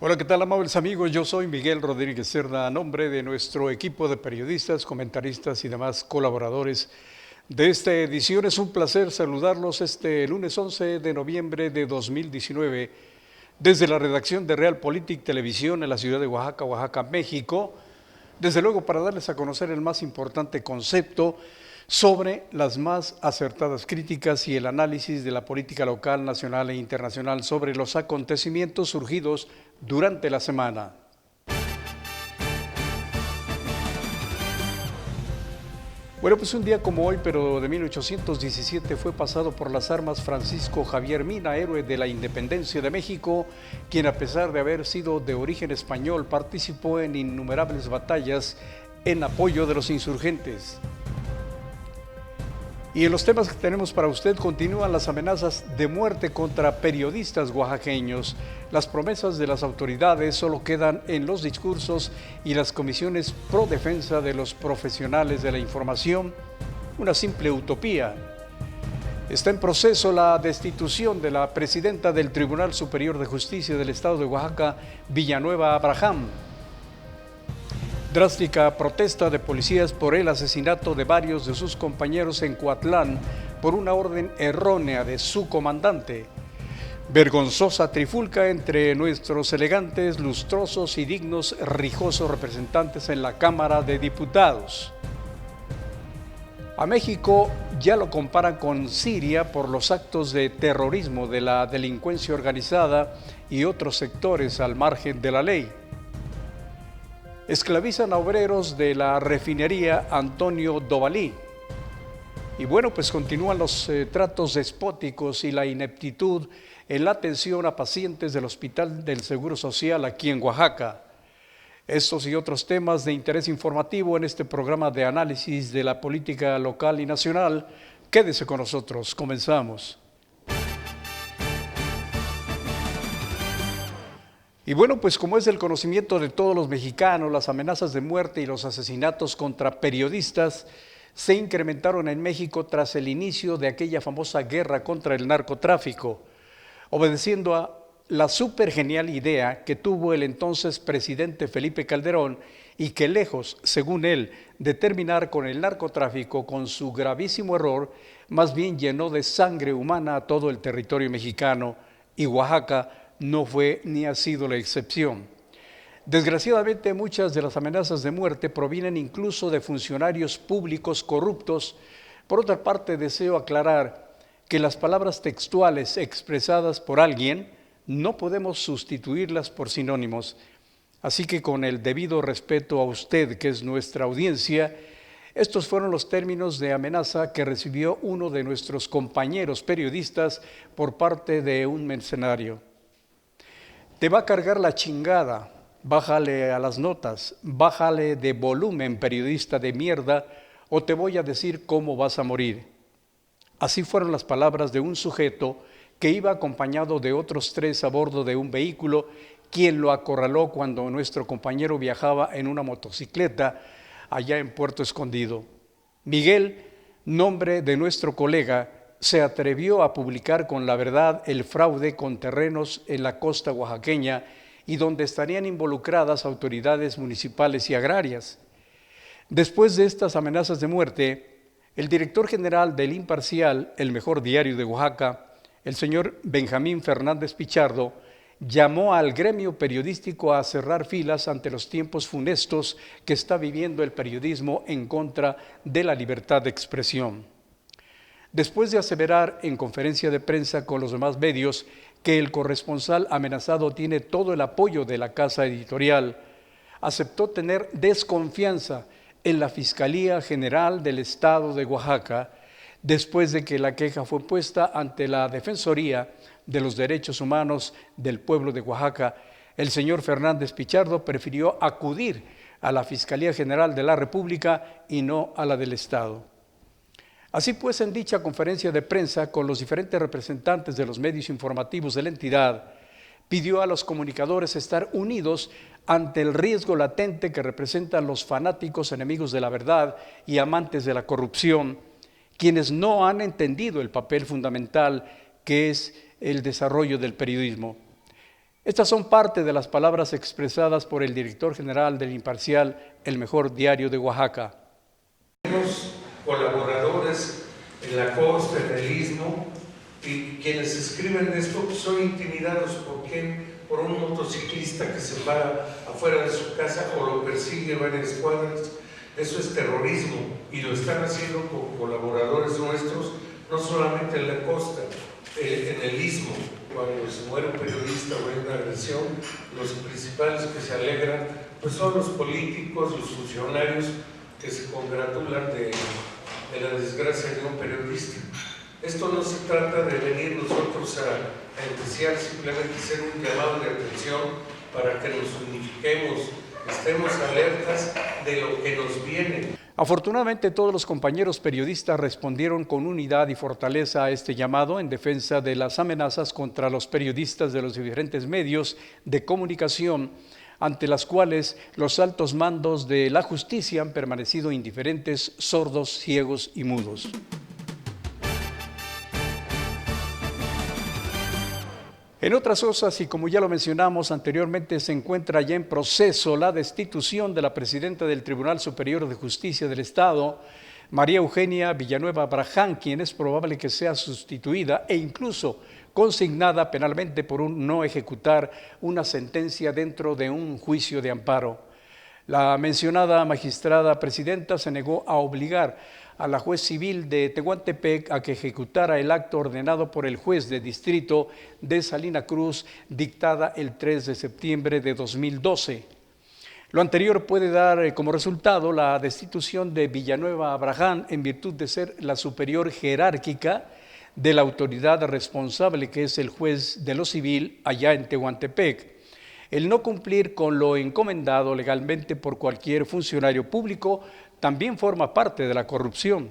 Hola, ¿qué tal, amables amigos? Yo soy Miguel Rodríguez Cerda, a nombre de nuestro equipo de periodistas, comentaristas y demás colaboradores de esta edición. Es un placer saludarlos este lunes 11 de noviembre de 2019 desde la redacción de Realpolitik Televisión en la ciudad de Oaxaca, Oaxaca, México. Desde luego, para darles a conocer el más importante concepto sobre las más acertadas críticas y el análisis de la política local, nacional e internacional sobre los acontecimientos surgidos durante la semana. Bueno, pues un día como hoy, pero de 1817, fue pasado por las armas Francisco Javier Mina, héroe de la independencia de México, quien, a pesar de haber sido de origen español, participó en innumerables batallas en apoyo de los insurgentes. Y en los temas que tenemos para usted continúan las amenazas de muerte contra periodistas oaxaqueños. Las promesas de las autoridades solo quedan en los discursos y las comisiones pro defensa de los profesionales de la información, una simple utopía. Está en proceso la destitución de la presidenta del Tribunal Superior de Justicia del Estado de Oaxaca, Villanueva Abraham. Drástica protesta de policías por el asesinato de varios de sus compañeros en Coatlán por una orden errónea de su comandante. Vergonzosa trifulca entre nuestros elegantes, lustrosos y dignos rijosos representantes en la Cámara de Diputados. A México ya lo comparan con Siria por los actos de terrorismo de la delincuencia organizada y otros sectores al margen de la ley. Esclavizan a obreros de la refinería Antonio Dovalí. Y bueno, pues continúan los tratos despóticos y la ineptitud en la atención a pacientes del Hospital del Seguro Social aquí en Oaxaca. Estos y otros temas de interés informativo en este programa de análisis de la política local y nacional. Quédese con nosotros, comenzamos. Y bueno, pues como es del conocimiento de todos los mexicanos, las amenazas de muerte y los asesinatos contra periodistas se incrementaron en México tras el inicio de aquella famosa guerra contra el narcotráfico, obedeciendo a la súper genial idea que tuvo el entonces presidente Felipe Calderón y que, lejos, según él, de terminar con el narcotráfico, con su gravísimo error, más bien llenó de sangre humana a todo el territorio mexicano, y Oaxaca no fue ni ha sido la excepción. Desgraciadamente, muchas de las amenazas de muerte provienen incluso de funcionarios públicos corruptos. Por otra parte, deseo aclarar que las palabras textuales expresadas por alguien no podemos sustituirlas por sinónimos. Así que, con el debido respeto a usted, que es nuestra audiencia, estos fueron los términos de amenaza que recibió uno de nuestros compañeros periodistas por parte de un mercenario. Te va a cargar la chingada, bájale a las notas, bájale de volumen, periodista de mierda, o te voy a decir cómo vas a morir. Así fueron las palabras de un sujeto que iba acompañado de otros 3 a bordo de un vehículo, quien lo acorraló cuando nuestro compañero viajaba en una motocicleta allá en Puerto Escondido. Miguel, nombre de nuestro colega, se atrevió a publicar con la verdad el fraude con terrenos en la costa oaxaqueña y donde estarían involucradas autoridades municipales y agrarias. Después de estas amenazas de muerte, el director general del Imparcial, el mejor diario de Oaxaca, el señor Benjamín Fernández Pichardo, llamó al gremio periodístico a cerrar filas ante los tiempos funestos que está viviendo el periodismo en contra de la libertad de expresión. Después de aseverar en conferencia de prensa con los demás medios que el corresponsal amenazado tiene todo el apoyo de la casa editorial, aceptó tener desconfianza en la Fiscalía General del Estado de Oaxaca, después de que la queja fue puesta ante la Defensoría de los Derechos Humanos del Pueblo de Oaxaca. El señor Fernández Pichardo prefirió acudir a la Fiscalía General de la República y no a la del Estado. Así pues, en dicha conferencia de prensa con los diferentes representantes de los medios informativos de la entidad, pidió a los comunicadores estar unidos ante el riesgo latente que representan los fanáticos enemigos de la verdad y amantes de la corrupción, quienes no han entendido el papel fundamental que es el desarrollo del periodismo. Estas son parte de las palabras expresadas por el director general del Imparcial, El Mejor Diario de Oaxaca. Tenemos colaboradores en la costa, en el istmo, y quienes escriben esto pues, son intimidados por un motociclista que se para afuera de su casa o lo persigue varias cuadras. Eso es terrorismo y lo están haciendo con colaboradores nuestros, no solamente en la costa, en el istmo. Cuando se muere un periodista o hay una agresión, los principales que se alegran pues son los políticos, los funcionarios que se congratulan de la desgracia de un periodista. Esto no se trata de venir nosotros a enjuiciar, simplemente ser un llamado de atención para que nos unifiquemos, estemos alertas de lo que nos viene. Afortunadamente, todos los compañeros periodistas respondieron con unidad y fortaleza a este llamado en defensa de las amenazas contra los periodistas de los diferentes medios de comunicación, ante las cuales los altos mandos de la justicia han permanecido indiferentes, sordos, ciegos y mudos. En otras cosas, y como ya lo mencionamos anteriormente, se encuentra ya en proceso la destitución de la presidenta del Tribunal Superior de Justicia del Estado, María Eugenia Villanueva Abraham, quien es probable que sea sustituida e incluso consignada penalmente por no ejecutar una sentencia dentro de un juicio de amparo. La mencionada magistrada presidenta se negó a obligar a la juez civil de Tehuantepec a que ejecutara el acto ordenado por el juez de distrito de Salina Cruz, dictada el 3 de septiembre de 2012. Lo anterior puede dar como resultado la destitución de Villanueva Abraham en virtud de ser la superior jerárquica de la autoridad responsable, que es el juez de lo civil allá en Tehuantepec. El no cumplir con lo encomendado legalmente por cualquier funcionario público también forma parte de la corrupción.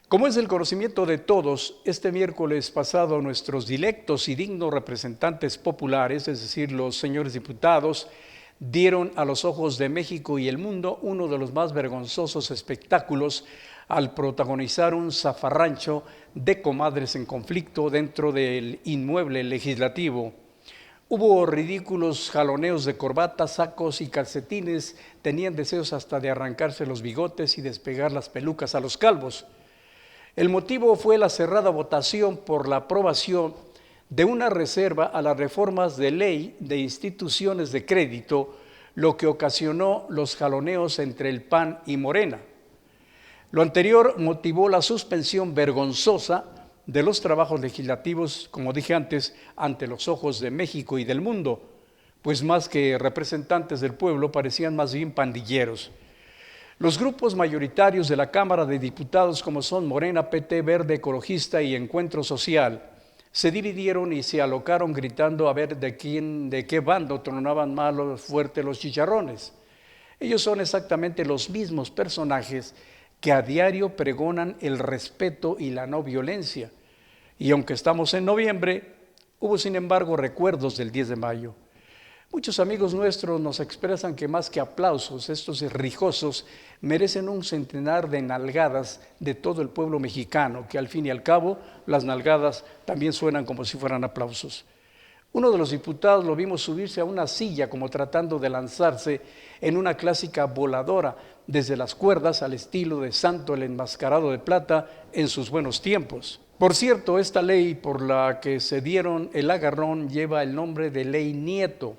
Como es del conocimiento de todos, este miércoles pasado nuestros dilectos y dignos representantes populares, es decir, los señores diputados, dieron a los ojos de México y el mundo uno de los más vergonzosos espectáculos al protagonizar un zafarrancho de comadres en conflicto dentro del inmueble legislativo. Hubo ridículos jaloneos de corbatas, sacos y calcetines, tenían deseos hasta de arrancarse los bigotes y despegar las pelucas a los calvos. El motivo fue la cerrada votación por la aprobación de una reserva a las reformas de ley de instituciones de crédito, lo que ocasionó los jaloneos entre el PAN y Morena. Lo anterior motivó la suspensión vergonzosa de los trabajos legislativos, como dije antes, ante los ojos de México y del mundo, pues más que representantes del pueblo parecían más bien pandilleros. Los grupos mayoritarios de la Cámara de Diputados, como son Morena, PT, Verde, Ecologista y Encuentro Social, se dividieron y se alocaron gritando a ver de qué bando tronaban más fuerte los chicharrones. Ellos son exactamente los mismos personajes que a diario pregonan el respeto y la no violencia. Y aunque estamos en noviembre, hubo sin embargo recuerdos del 10 de mayo. Muchos amigos nuestros nos expresan que más que aplausos, estos rijosos merecen un centenar de nalgadas de todo el pueblo mexicano, que al fin y al cabo las nalgadas también suenan como si fueran aplausos. Uno de los diputados lo vimos subirse a una silla como tratando de lanzarse en una clásica voladora desde las cuerdas al estilo de Santo el Enmascarado de Plata en sus buenos tiempos. Por cierto, esta ley por la que se dieron el agarrón lleva el nombre de Ley Nieto.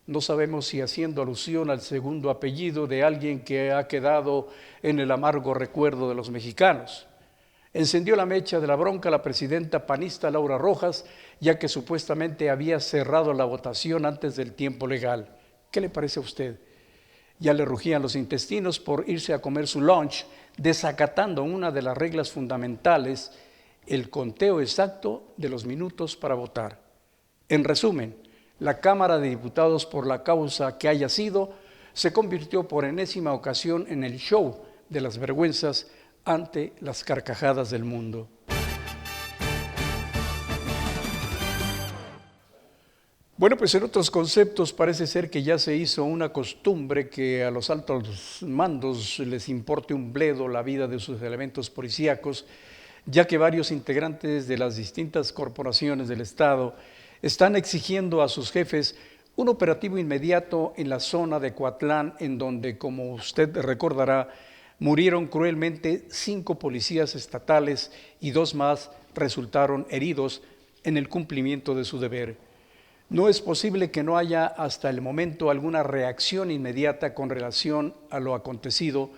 No sabemos si haciendo alusión al segundo apellido de alguien que ha quedado en el amargo recuerdo de los mexicanos. Encendió la mecha de la bronca la presidenta panista Laura Rojas, ya que supuestamente había cerrado la votación antes del tiempo legal. ¿Qué le parece a usted? Ya le rugían los intestinos por irse a comer su lunch, desacatando una de las reglas fundamentales, el conteo exacto de los minutos para votar. En resumen, la Cámara de Diputados, por la causa que haya sido, se convirtió por enésima ocasión en el show de las vergüenzas ante las carcajadas del mundo. Bueno, pues en otros conceptos parece ser que ya se hizo una costumbre que a los altos mandos les importe un bledo la vida de sus elementos policíacos, ya que varios integrantes de las distintas corporaciones del Estado están exigiendo a sus jefes un operativo inmediato en la zona de Coatlán, en donde, como usted recordará, murieron cruelmente 5 policías estatales y 2 más resultaron heridos en el cumplimiento de su deber. No es posible que no haya hasta el momento alguna reacción inmediata con relación a lo acontecido,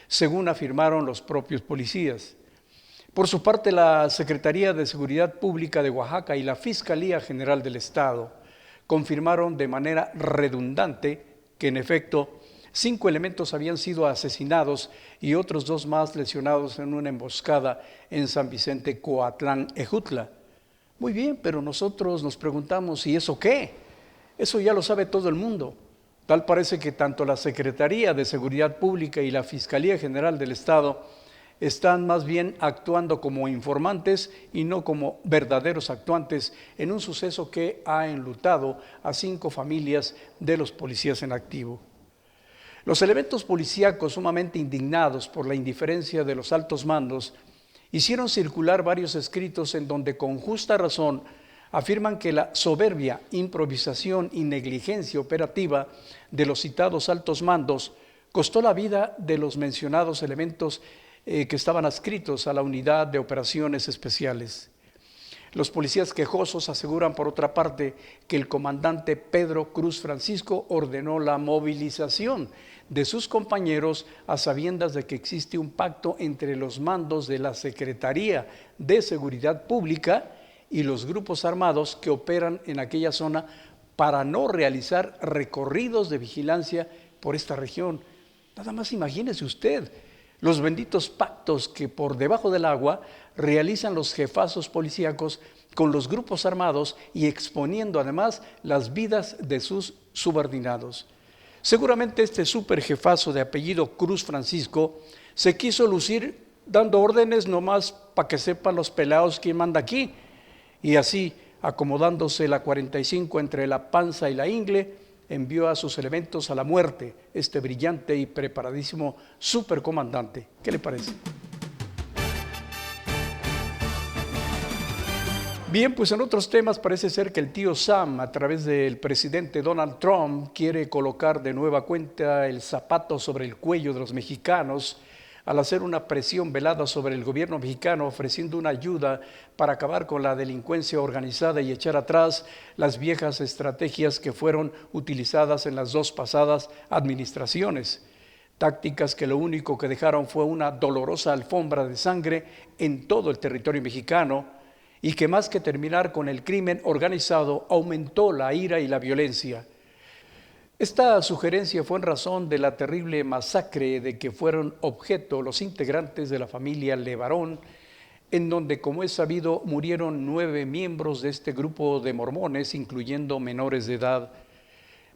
según afirmaron los propios policías. Por su parte, la Secretaría de Seguridad Pública de Oaxaca y la Fiscalía General del Estado confirmaron de manera redundante que, en efecto, 5 elementos habían sido asesinados y otros 2 más lesionados en una emboscada en San Vicente Coatlán, Ejutla. Muy bien, pero nosotros nos preguntamos, ¿y eso qué? Eso ya lo sabe todo el mundo. Tal parece que tanto la Secretaría de Seguridad Pública y la Fiscalía General del Estado están más bien actuando como informantes y no como verdaderos actuantes en un suceso que ha enlutado a 5 familias de los policías en activo. Los elementos policíacos, sumamente indignados por la indiferencia de los altos mandos, hicieron circular varios escritos en donde con justa razón afirman que la soberbia, improvisación y negligencia operativa de los citados altos mandos costó la vida de los mencionados elementos que estaban adscritos a la Unidad de Operaciones Especiales. Los policías quejosos aseguran, por otra parte, que el comandante Pedro Cruz Francisco ordenó la movilización de sus compañeros a sabiendas de que existe un pacto entre los mandos de la Secretaría de Seguridad Pública y los grupos armados que operan en aquella zona para no realizar recorridos de vigilancia por esta región. Nada más imagínese usted los benditos pactos que por debajo del agua realizan los jefazos policíacos con los grupos armados y exponiendo además las vidas de sus subordinados. Seguramente este superjefazo de apellido Cruz Francisco se quiso lucir dando órdenes nomás para que sepan los pelados quién manda aquí, y así, acomodándose la 45 entre la panza y la ingle, envió a sus elementos a la muerte, este brillante y preparadísimo supercomandante. ¿Qué le parece? Bien, pues en otros temas parece ser que el tío Sam, a través del presidente Donald Trump, quiere colocar de nueva cuenta el zapato sobre el cuello de los mexicanos al hacer una presión velada sobre el gobierno mexicano, ofreciendo una ayuda para acabar con la delincuencia organizada y echar atrás las viejas estrategias que fueron utilizadas en las 2 pasadas administraciones. Tácticas que lo único que dejaron fue una dolorosa alfombra de sangre en todo el territorio mexicano, y que más que terminar con el crimen organizado, aumentó la ira y la violencia. Esta sugerencia fue en razón de la terrible masacre de que fueron objeto los integrantes de la familia Levarón, en donde, como es sabido, murieron 9 miembros de este grupo de mormones, incluyendo menores de edad.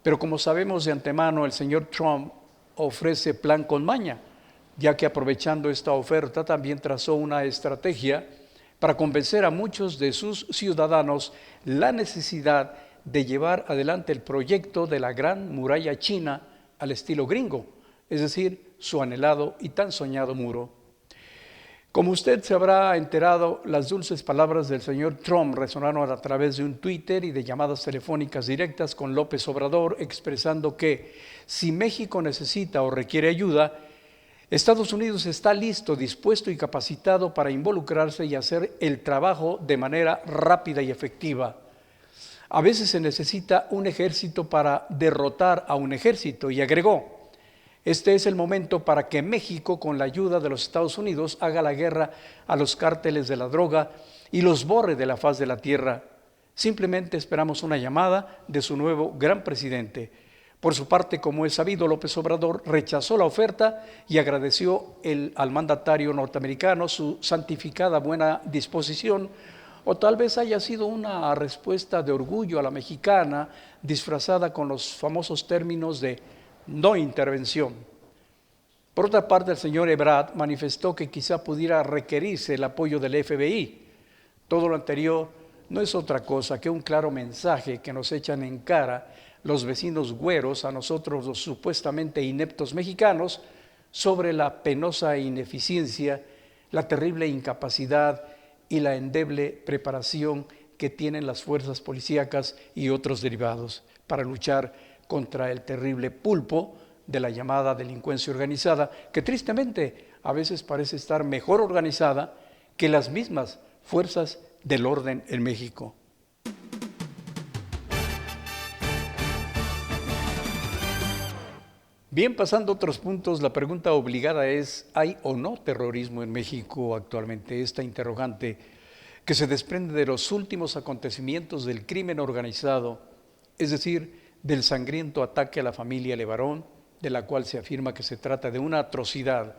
Pero como sabemos de antemano, el señor Trump ofrece plan con maña, ya que aprovechando esta oferta también trazó una estrategia para convencer a muchos de sus ciudadanos la necesidad de llevar adelante el proyecto de la Gran Muralla China al estilo gringo, es decir, su anhelado y tan soñado muro. Como usted se habrá enterado, las dulces palabras del señor Trump resonaron a través de un Twitter y de llamadas telefónicas directas con López Obrador, expresando que si México necesita o requiere ayuda, Estados Unidos está listo, dispuesto y capacitado para involucrarse y hacer el trabajo de manera rápida y efectiva. A veces se necesita un ejército para derrotar a un ejército, y agregó: este es el momento para que México, con la ayuda de los Estados Unidos, haga la guerra a los cárteles de la droga y los borre de la faz de la tierra. Simplemente esperamos una llamada de su nuevo gran presidente. Por su parte, como es sabido, López Obrador rechazó la oferta y agradeció al mandatario norteamericano su santificada buena disposición, o tal vez haya sido una respuesta de orgullo a la mexicana, disfrazada con los famosos términos de no intervención. Por otra parte, el señor Ebrard manifestó que quizá pudiera requerirse el apoyo del FBI. Todo lo anterior no es otra cosa que un claro mensaje que nos echan en cara los vecinos güeros a nosotros, los supuestamente ineptos mexicanos, sobre la penosa ineficiencia, la terrible incapacidad y la endeble preparación que tienen las fuerzas policíacas y otros derivados para luchar contra el terrible pulpo de la llamada delincuencia organizada, que tristemente a veces parece estar mejor organizada que las mismas fuerzas del orden en México. Bien, pasando a otros puntos, la pregunta obligada es, ¿hay o no terrorismo en México actualmente? Esta interrogante que se desprende de los últimos acontecimientos del crimen organizado, es decir, del sangriento ataque a la familia Levarón, de la cual se afirma que se trata de una atrocidad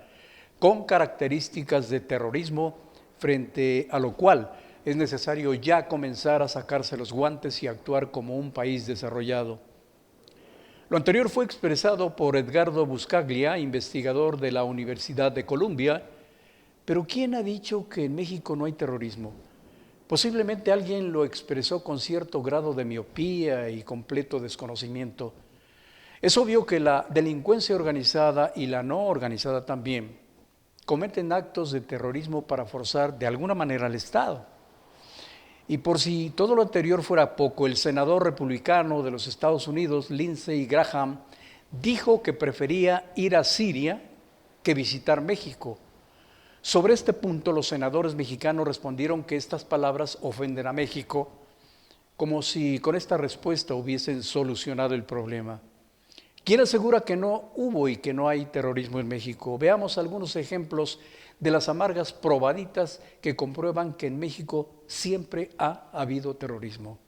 con características de terrorismo, frente a lo cual es necesario ya comenzar a sacarse los guantes y actuar como un país desarrollado. Lo anterior fue expresado por Edgardo Buscaglia, investigador de la Universidad de Columbia, pero ¿quién ha dicho que en México no hay terrorismo? Posiblemente alguien lo expresó con cierto grado de miopía y completo desconocimiento. Es obvio que la delincuencia organizada y la no organizada también cometen actos de terrorismo para forzar de alguna manera al Estado. Y por si todo lo anterior fuera poco, el senador republicano de los Estados Unidos, Lindsey Graham, dijo que prefería ir a Siria que visitar México. Sobre este punto, los senadores mexicanos respondieron que estas palabras ofenden a México, como si con esta respuesta hubiesen solucionado el problema. ¿Quién asegura que no hubo y que no hay terrorismo en México? Veamos algunos ejemplos de las amargas probaditas que comprueban que en México siempre ha habido terrorismo.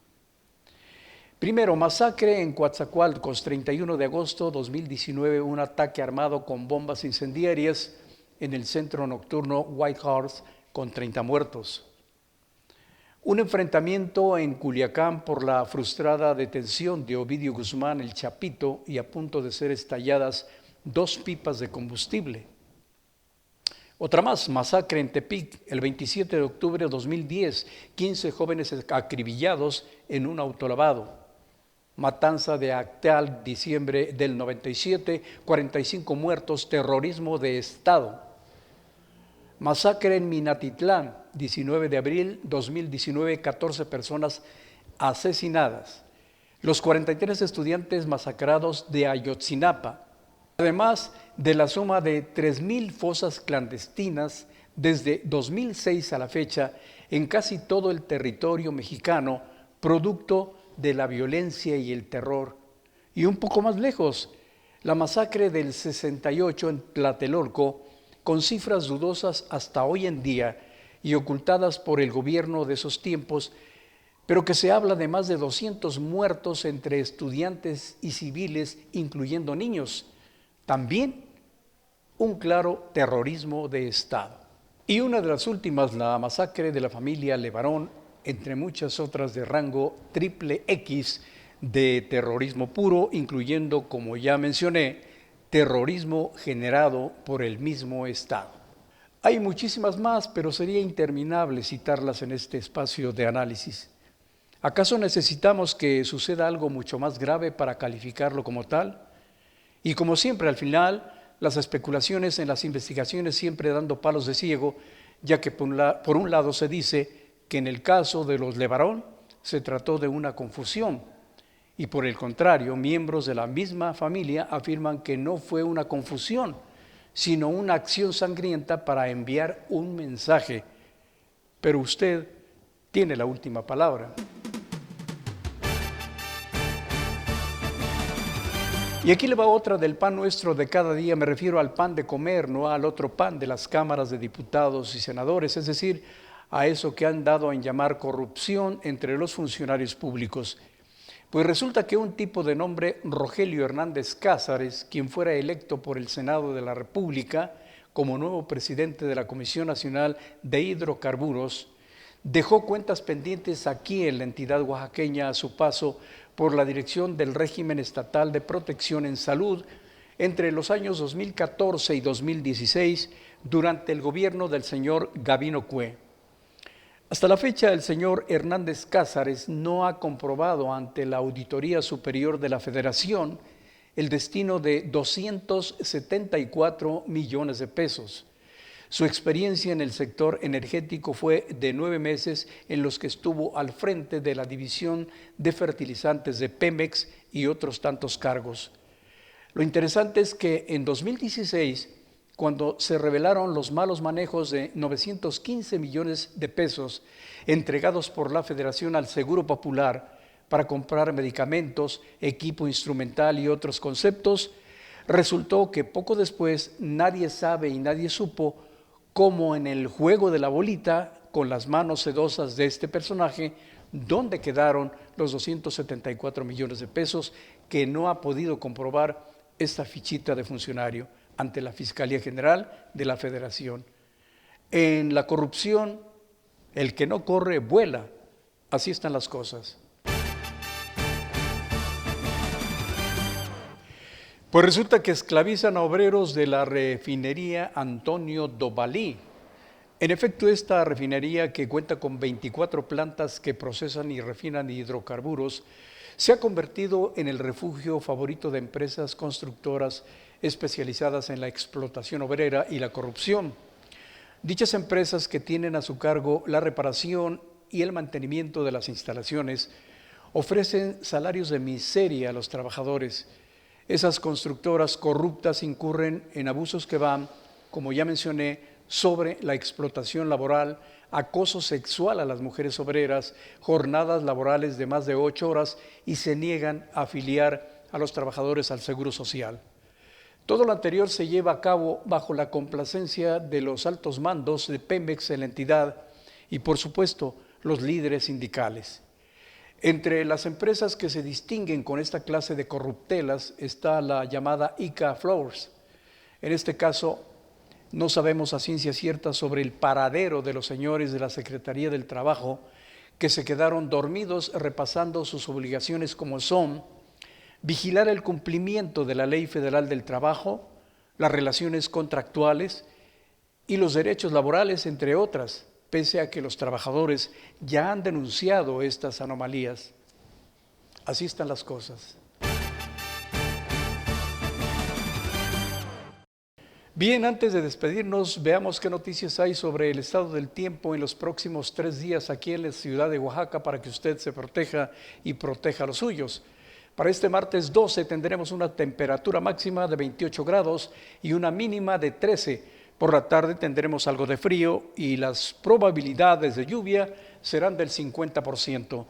Primero, masacre en Coatzacoalcos, 31 de agosto de 2019, un ataque armado con bombas incendiarias en el centro nocturno White Horse con 30 muertos. Un enfrentamiento en Culiacán por la frustrada detención de Ovidio Guzmán, el Chapito, y a punto de ser estalladas 2 pipas de combustible. Otra más, masacre en Tepic, el 27 de octubre de 2010, 15 jóvenes acribillados en un autolavado. Matanza de Acteal, diciembre del 97, 45 muertos, terrorismo de Estado. Masacre en Minatitlán, 19 de abril 2019, 14 personas asesinadas. Los 43 estudiantes masacrados de Ayotzinapa. Además de la suma de 3,000 fosas clandestinas desde 2006 a la fecha en casi todo el territorio mexicano, producto de la violencia y el terror. Y un poco más lejos, la masacre del 68 en Tlatelolco, con cifras dudosas hasta hoy en día y ocultadas por el gobierno de esos tiempos, pero que se habla de más de 200 muertos entre estudiantes y civiles, incluyendo niños. También un claro terrorismo de Estado. Y una de las últimas, la masacre de la familia Levarón, entre muchas otras de rango triple X de terrorismo puro, incluyendo, como ya mencioné, terrorismo generado por el mismo Estado. Hay muchísimas más, pero sería interminable citarlas en este espacio de análisis. ¿Acaso necesitamos que suceda algo mucho más grave para calificarlo como tal? Y como siempre, al final, las especulaciones en las investigaciones siempre dando palos de ciego, ya que por un lado se dice que en el caso de los Levarón se trató de una confusión, y por el contrario, miembros de la misma familia afirman que no fue una confusión, sino una acción sangrienta para enviar un mensaje. Pero usted tiene la última palabra. Y aquí le va otra del pan nuestro de cada día. Me refiero al pan de comer, no al otro pan de las cámaras de diputados y senadores, es decir, a eso que han dado en llamar corrupción entre los funcionarios públicos. Pues resulta que un tipo de nombre Rogelio Hernández Cázares, quien fuera electo por el Senado de la República como nuevo presidente de la Comisión Nacional de Hidrocarburos, dejó cuentas pendientes aquí en la entidad oaxaqueña a su paso por la dirección del régimen estatal de protección en salud entre los años 2014 y 2016 durante el gobierno del señor Gabino Cue. Hasta la fecha, el señor Hernández Cázares no ha comprobado ante la Auditoría Superior de la Federación el destino de 274 millones de pesos. Su experiencia en el sector energético fue de 9 meses en los que estuvo al frente de la división de fertilizantes de Pemex y otros tantos cargos. Lo interesante es que en 2016, cuando se revelaron los malos manejos de 915 millones de pesos entregados por la Federación al Seguro Popular para comprar medicamentos, equipo instrumental y otros conceptos, resultó que poco después nadie sabe y nadie supo cómo en el juego de la bolita, con las manos sedosas de este personaje, dónde quedaron los 274 millones de pesos que no ha podido comprobar esta fichita de funcionario ante la Fiscalía General de la Federación. En la corrupción, el que no corre, vuela. Así están las cosas. Pues resulta que esclavizan a obreros de la refinería Antonio Dovalí. En efecto, esta refinería, que cuenta con 24 plantas que procesan y refinan hidrocarburos, se ha convertido en el refugio favorito de empresas constructoras especializadas en la explotación obrera y la corrupción. Dichas empresas, que tienen a su cargo la reparación y el mantenimiento de las instalaciones, ofrecen salarios de miseria a los trabajadores. Esas constructoras corruptas incurren en abusos que van, como ya mencioné, sobre la explotación laboral, acoso sexual a las mujeres obreras, jornadas laborales de más de 8 horas y se niegan a afiliar a los trabajadores al Seguro Social. Todo lo anterior se lleva a cabo bajo la complacencia de los altos mandos de Pemex en la entidad y, por supuesto, los líderes sindicales. Entre las empresas que se distinguen con esta clase de corruptelas está la llamada ICA Floors. En este caso, no sabemos a ciencia cierta sobre el paradero de los señores de la Secretaría del Trabajo, que se quedaron dormidos repasando sus obligaciones, como son vigilar el cumplimiento de la Ley Federal del Trabajo, las relaciones contractuales y los derechos laborales, entre otras, pese a que los trabajadores ya han denunciado estas anomalías. Así están las cosas. Bien, antes de despedirnos, veamos qué noticias hay sobre el estado del tiempo en los próximos 3 días aquí en la ciudad de Oaxaca, para que usted se proteja y proteja a los suyos. Para este martes 12 tendremos una temperatura máxima de 28 grados y una mínima de 13. Por la tarde tendremos algo de frío y las probabilidades de lluvia serán del 50%.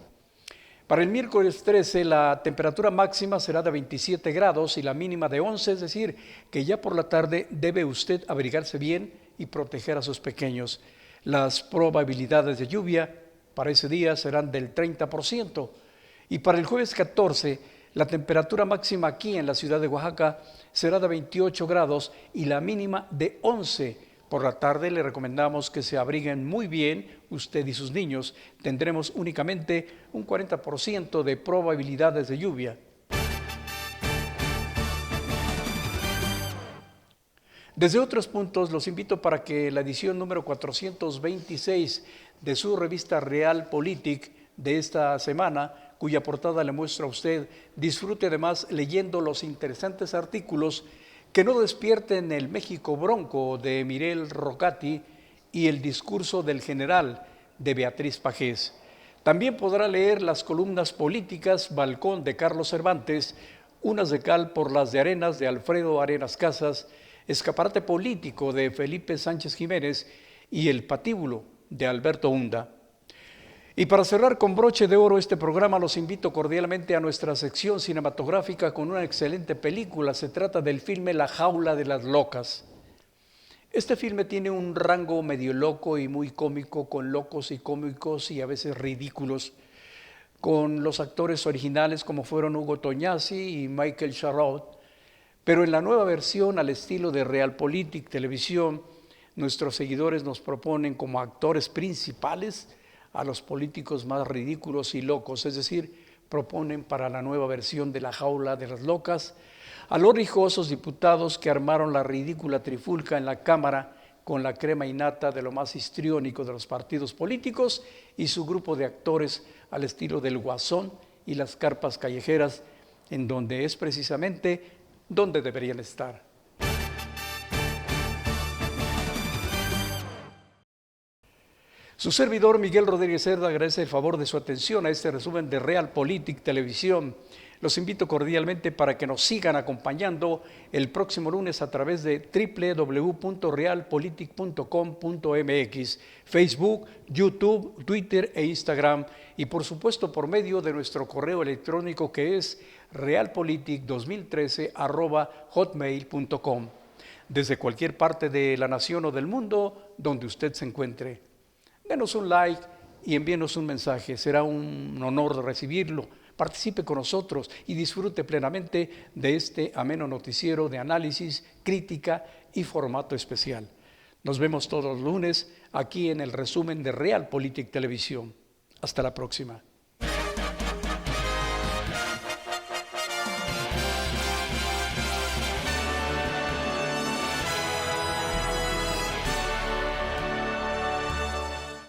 Para el miércoles 13 la temperatura máxima será de 27 grados y la mínima de 11, es decir, que ya por la tarde debe usted abrigarse bien y proteger a sus pequeños. Las probabilidades de lluvia para ese día serán del 30%. Y para el jueves 14, la temperatura máxima aquí en la ciudad de Oaxaca será de 28 grados y la mínima de 11. Por la tarde le recomendamos que se abriguen muy bien usted y sus niños. Tendremos únicamente un 40% de probabilidades de lluvia. Desde otros puntos los invito para que la edición número 426 de su revista Realpolitik de esta semana, cuya portada le muestra a usted, disfrute además leyendo los interesantes artículos que no despierten el México bronco de Mirel Rocati y el discurso del general de Beatriz Pajés. También podrá leer las columnas políticas Balcón de Carlos Cervantes, Unas de cal por las de arenas de Alfredo Arenas Casas, Escaparate político de Felipe Sánchez Jiménez y El patíbulo de Alberto Hunda. Y para cerrar con broche de oro este programa, los invito cordialmente a nuestra sección cinematográfica con una excelente película. Se trata del filme La jaula de las locas. Este filme tiene un rango medio loco y muy cómico, con locos y cómicos y a veces ridículos, con los actores originales como fueron Hugo Tognazzi y Michael Charrot. Pero en la nueva versión, al estilo de Realpolitik Televisión, nuestros seguidores nos proponen como actores principales a los políticos más ridículos y locos, es decir, proponen para la nueva versión de La jaula de las locas a los rijosos diputados que armaron la ridícula trifulca en la Cámara con la crema innata de lo más histriónico de los partidos políticos y su grupo de actores al estilo del Guasón y las carpas callejeras, en donde es precisamente donde deberían estar. Su servidor Miguel Rodríguez Cerda agradece el favor de su atención a este resumen de Realpolitik Televisión. Los invito cordialmente para que nos sigan acompañando el próximo lunes a través de www.realpolitik.com.mx, Facebook, YouTube, Twitter e Instagram, y por supuesto por medio de nuestro correo electrónico que es realpolitik2013@hotmail.com, desde cualquier parte de la nación o del mundo donde usted se encuentre. Denos un like y envíenos un mensaje. Será un honor recibirlo. Participe con nosotros y disfrute plenamente de este ameno noticiero de análisis, crítica y formato especial. Nos vemos todos los lunes aquí en el resumen de Realpolitik Televisión. Hasta la próxima.